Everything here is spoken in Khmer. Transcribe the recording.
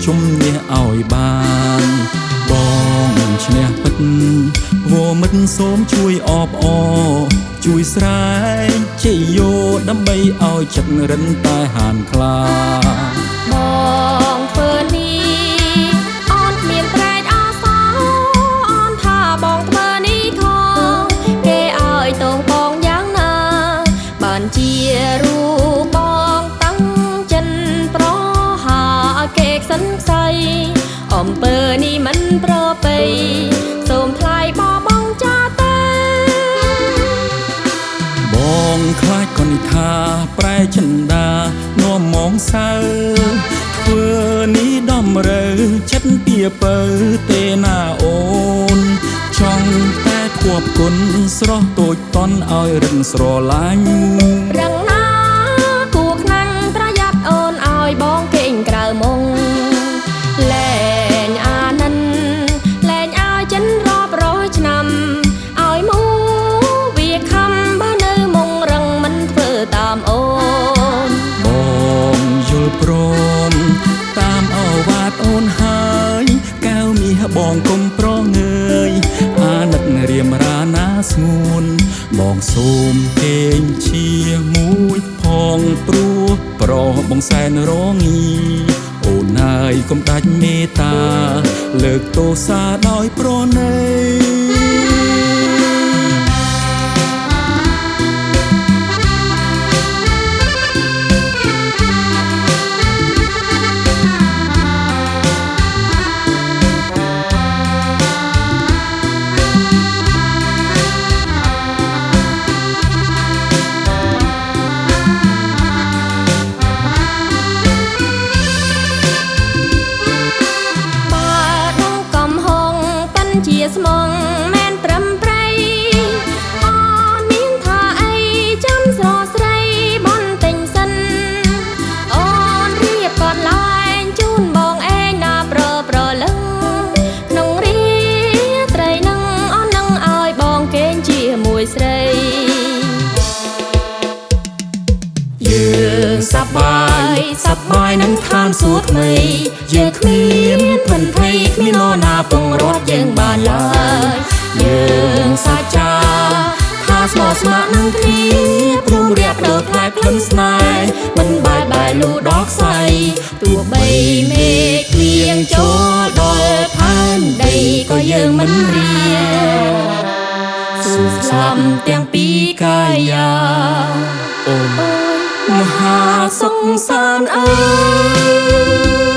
ជំនះឲ្យបានបងឈ្នះពិតវមិត្តសូមជួយអបអរជួយស្រែកជ័យយោដើម្បីឲ្យចិត្តរិនតែហានខ្លាបងធ្វើនេះអូនគ្មានត្រែកអសអូនថាបងធ្វើនេះខុសគេឲ្យទោសបងយ៉ាងណាបានជារូបបងតាំងចិនប្រហាឲ្យគេខ្សិនខ្សៃអំពើនេះមិនប្រពៃសូមថ្លៃបងចាទេបងខ្លាចកនិថាប្រែចិន្តានាំមកសៅធ្វើនេះដំរើចិត្តពីពៅទេណាអូនចង់តែធួបគុណស្រស់តូចតន់ឲ្យរឹងស្រឡាញ់រឹងណាគួខ្នាញ់ប្រយ័ត្នអូនឲ្យបងគេងក្រៅមុងលែងអានិនលែងឲ្យចិនរាប់រយឆ្នាំឲ្យមូវាខំបើនៅមុងរឹងមិនធ្វើតាមអូនបងយល់ព្រមតាមអវាទអូនហើយកៅមាសបងកុំប្រងើយអាណិតរៀមរាណាស្ងួនបងសូមគេងជាមួយផងព្រោះប្របងសែនរងីអូនហើយកុំដាច់មេត្តាលើកទោសាដោយប្រណីជាស្មងមែនប្រឹមប្រៃអូនមានថាអីចាំស្រស់ស្រីបនទិញសិនអូនរៀបកត់លែងជូនបងឯងណាប្រលឹងក្នុងរាត្រីនឹងអូននឹងឲ្យបងគេងជាមួយស្រីយើងសប្បាយនឹងឋានសួគ៌ថ្មីយើងគ្មានផិនភ័យគ្មាននរណាពងរត់យើងបានឡើយយើងសាចាថាស្មោះស្ម័គ្រនឹងគ្នាព្រមរៀបដូរផ្លែក្លិនស្នេហ៍មិនបែលូដល់ខ្សែទោះបីមេឃគ្លៀងចូលដល់ផែនដីក៏យើងមិនរៀស៊ូស្លាប់ទាំងពីរកាយាអូនមហាសុខសាន្តអើយ